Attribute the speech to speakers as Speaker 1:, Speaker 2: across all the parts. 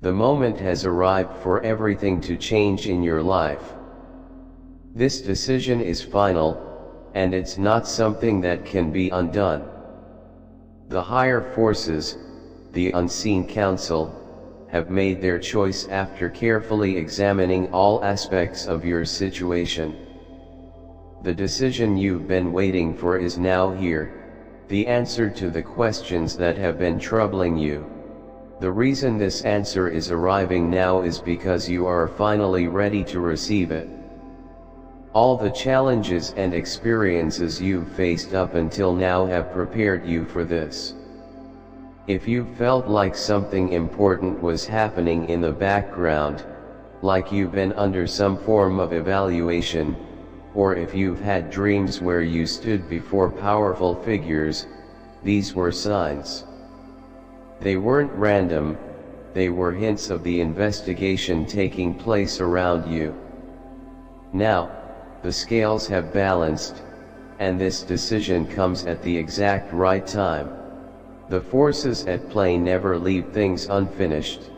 Speaker 1: The moment has arrived for everything to change in your life. This decision is final, and it's not something that can be undone. The higher forces, the unseen council, have made their choice after carefully examining all aspects of your situation. The decision you've been waiting for is now here, the answer to the questions that have been troubling you. The reason this answer is arriving now is because you are finally ready to receive it. All the challenges and experiences you've faced up until now have prepared you for this. If you felt like something important was happening in the background, like you've been under some form of evaluation, or if you've had dreams where you stood before powerful figures, these were signs. They weren't random, they were hints of the investigation taking place around you. Now, the scales have balanced, and this decision comes at the exact right time. The forces at play never leave things unfinished.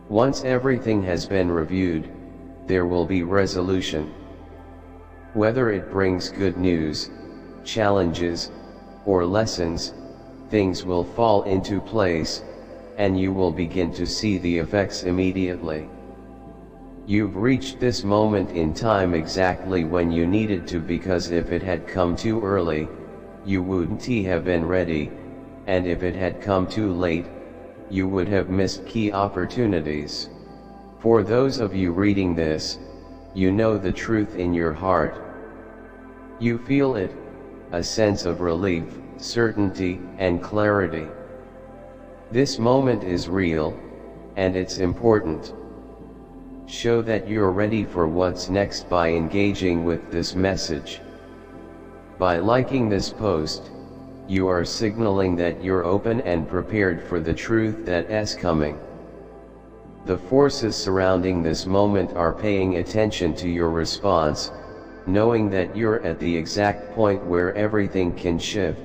Speaker 1: Once everything has been reviewed, there will be resolution. Whether it brings good news, challenges, or lessons, things will fall into place, and you will begin to see the effects immediately. You've reached this moment in time exactly when you needed to, because if it had come too early, you wouldn't have been ready, and if it had come too late, you would have missed key opportunities. For those of you reading this, you know the truth in your heart. You feel it, a sense of relief, certainty, and clarity. This moment is real, and it's important. Show that you're ready for what's next by engaging with this message. By liking this post, you are signaling that you're open and prepared for the truth that's coming. The forces surrounding this moment are paying attention to your response, knowing that you're at the exact point where everything can shift.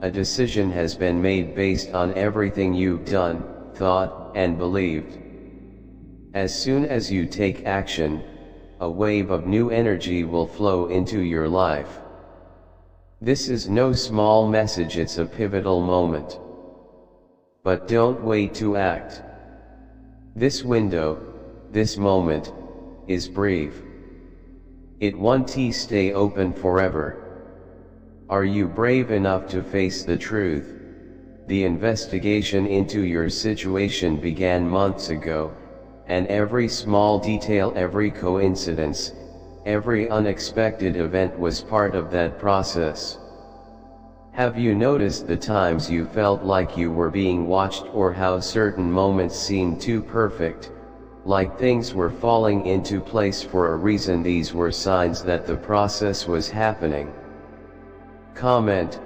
Speaker 1: A decision has been made based on everything you've done, thought, and believed. As soon as you take action, a wave of new energy will flow into your life. This is no small message, it's a pivotal moment. But don't wait to act. This window, this moment, is brief. It won't stay open forever. Are you brave enough to face the truth? The investigation into your situation began months ago, and every small detail, every coincidence, every unexpected event was part of that process. Have you noticed the times you felt like you were being watched, or how certain moments seemed too perfect, like things were falling into place for a reason? These were signs that the process was happening. Comment,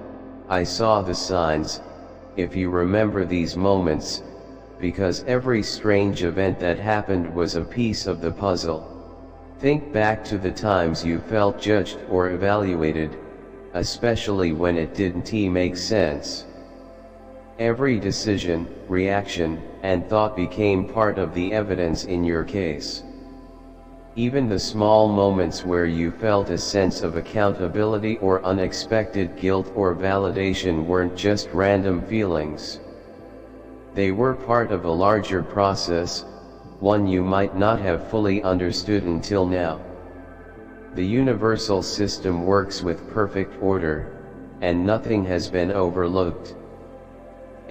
Speaker 1: I saw the signs, if you remember these moments, because every strange event that happened was a piece of the puzzle. Think back to the times you felt judged or evaluated, especially when it didn't make sense. Every decision, reaction, and thought became part of the evidence in your case. Even the small moments where you felt a sense of accountability or unexpected guilt or validation weren't just random feelings. They were part of a larger process, one you might not have fully understood until now. The universal system works with perfect order, and nothing has been overlooked.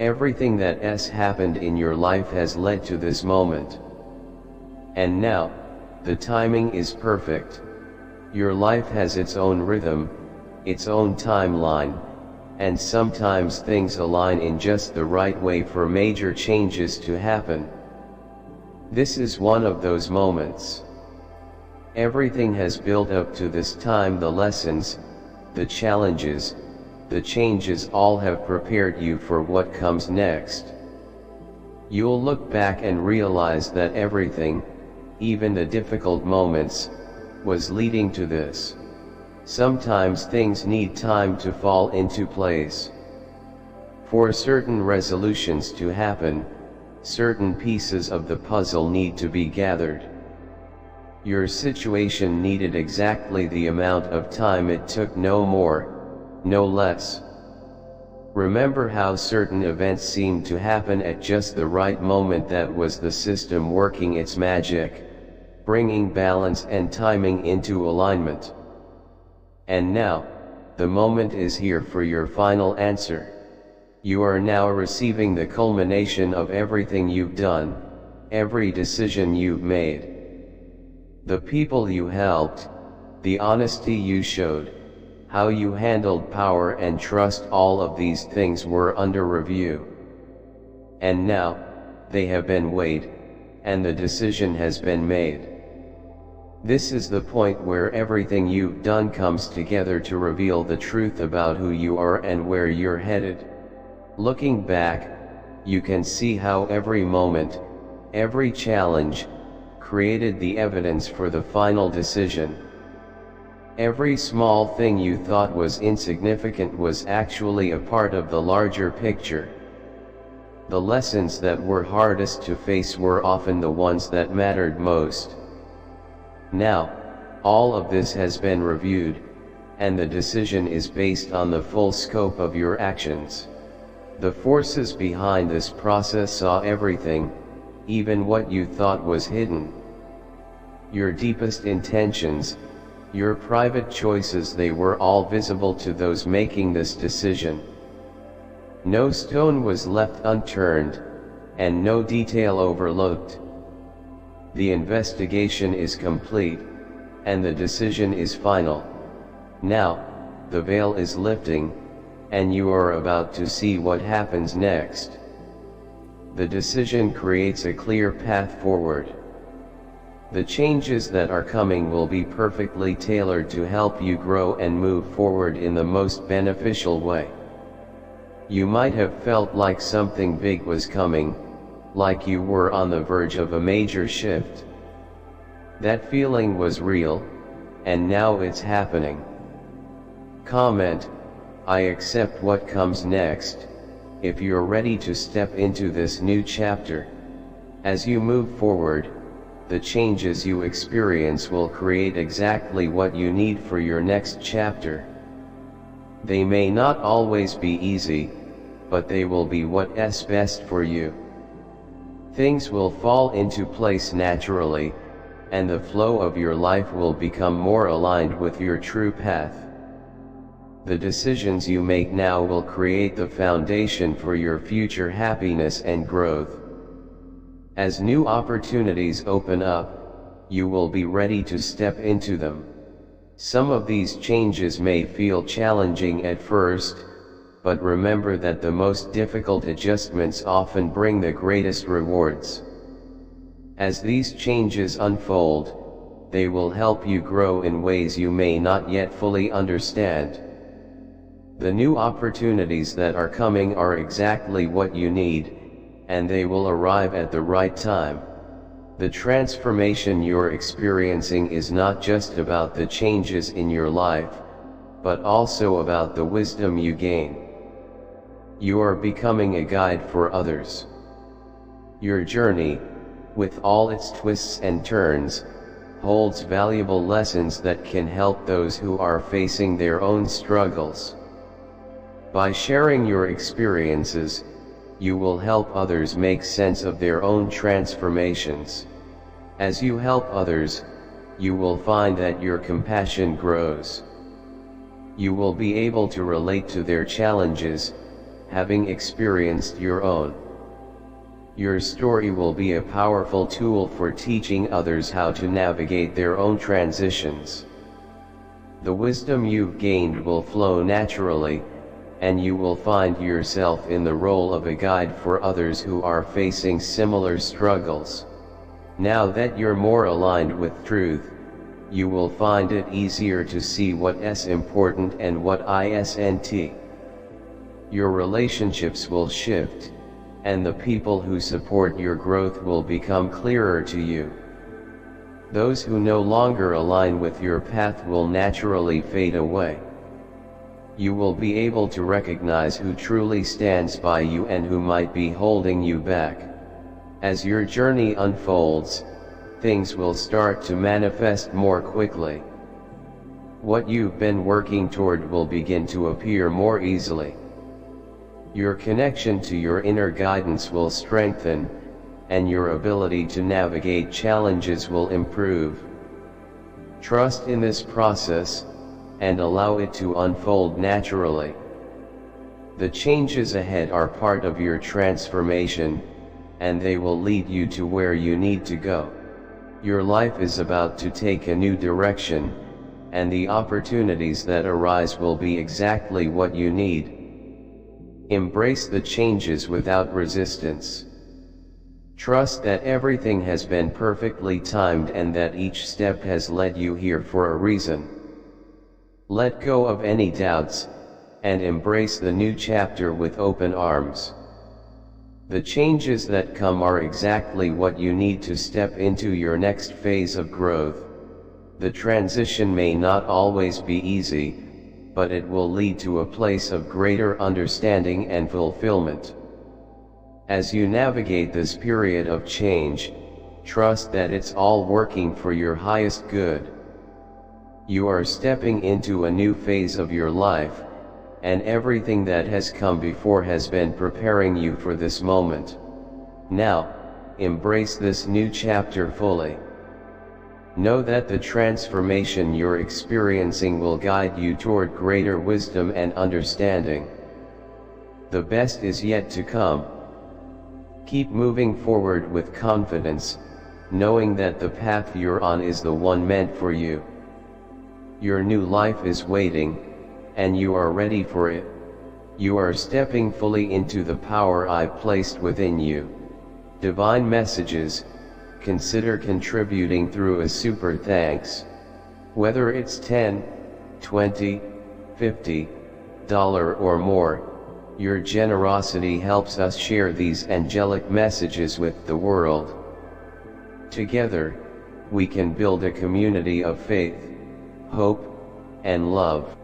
Speaker 1: Everything that has happened in your life has led to this moment. And now, the timing is perfect. Your life has its own rhythm, its own timeline, and sometimes things align in just the right way for major changes to happen. This is one of those moments. Everything has built up to this time. The lessons, the challenges, the changes all have prepared you for what comes next. You'll look back and realize that everything, even the difficult moments, was leading to this. Sometimes things need time to fall into place. For certain resolutions to happen, certain pieces of the puzzle need to be gathered. Your situation needed exactly the amount of time it took, no more, no less. Remember how certain events seemed to happen at just the right moment. That was the system working its magic, bringing balance and timing into alignment. And now, the moment is here for your final answer. You are now receiving the culmination of everything you've done, every decision you've made. The people you helped, the honesty you showed, how you handled power and trust, all of these things were under review. And now, they have been weighed, and the decision has been made. This is the point where everything you've done comes together to reveal the truth about who you are and where you're headed. Looking back, you can see how every moment, every challenge, created the evidence for the final decision. Every small thing you thought was insignificant was actually a part of the larger picture. The lessons that were hardest to face were often the ones that mattered most. Now, all of this has been reviewed, and the decision is based on the full scope of your actions. The forces behind this process saw everything, even what you thought was hidden. Your deepest intentions, your private choices, they were all visible to those making this decision. No stone was left unturned, and no detail overlooked. The investigation is complete, and the decision is final. Now, the veil is lifting, and you are about to see what happens next. The decision creates a clear path forward. The changes that are coming will be perfectly tailored to help you grow and move forward in the most beneficial way. You might have felt like something big was coming, like you were on the verge of a major shift. That feeling was real, and now it's happening. Comment, "I accept what comes next," if you're ready to step into this new chapter. As you move forward, the changes you experience will create exactly what you need for your next chapter. They may not always be easy, but they will be what's best for you. Things will fall into place naturally, and the flow of your life will become more aligned with your true path. The decisions you make now will create the foundation for your future happiness and growth. As new opportunities open up, you will be ready to step into them. Some of these changes may feel challenging at first, but remember that the most difficult adjustments often bring the greatest rewards. As these changes unfold, they will help you grow in ways you may not yet fully understand. The new opportunities that are coming are exactly what you need, and they will arrive at the right time. The transformation you're experiencing is not just about the changes in your life, but also about the wisdom you gain. You are becoming a guide for others. Your journey, with all its twists and turns, holds valuable lessons that can help those who are facing their own struggles. By sharing your experiences, you will help others make sense of their own transformations. As you help others, you will find that your compassion grows. You will be able to relate to their challenges, having experienced your own. Your story will be a powerful tool for teaching others how to navigate their own transitions. The wisdom you've gained will flow naturally, and you will find yourself in the role of a guide for others who are facing similar struggles. Now that you're more aligned with truth, you will find it easier to see what's important and what isn't. Your relationships will shift, and the people who support your growth will become clearer to you. Those who no longer align with your path will naturally fade away. You will be able to recognize who truly stands by you and who might be holding you back. As your journey unfolds, things will start to manifest more quickly. What you've been working toward will begin to appear more easily. Your connection to your inner guidance will strengthen, and your ability to navigate challenges will improve. Trust in this process, and allow it to unfold naturally. The changes ahead are part of your transformation, and they will lead you to where you need to go. Your life is about to take a new direction, and the opportunities that arise will be exactly what you need. Embrace the changes without resistance. Trust that everything has been perfectly timed and that each step has led you here for a reason. Let go of any doubts, and embrace the new chapter with open arms. The changes that come are exactly what you need to step into your next phase of growth. The transition may not always be easy, but it will lead to a place of greater understanding and fulfillment. As you navigate this period of change, trust that it's all working for your highest good. You are stepping into a new phase of your life, and everything that has come before has been preparing you for this moment. Now, embrace this new chapter fully. Know that the transformation you're experiencing will guide you toward greater wisdom and understanding. The best is yet to come. Keep moving forward with confidence, knowing that the path you're on is the one meant for you. Your new life is waiting, and you are ready for it. You are stepping fully into the power I've placed within you. Divine messages. Consider contributing through a super thanks. Whether it's $10, $20, $50 or more, your generosity helps us share these angelic messages with the world. Together, we can build a community of faith, hope, and love.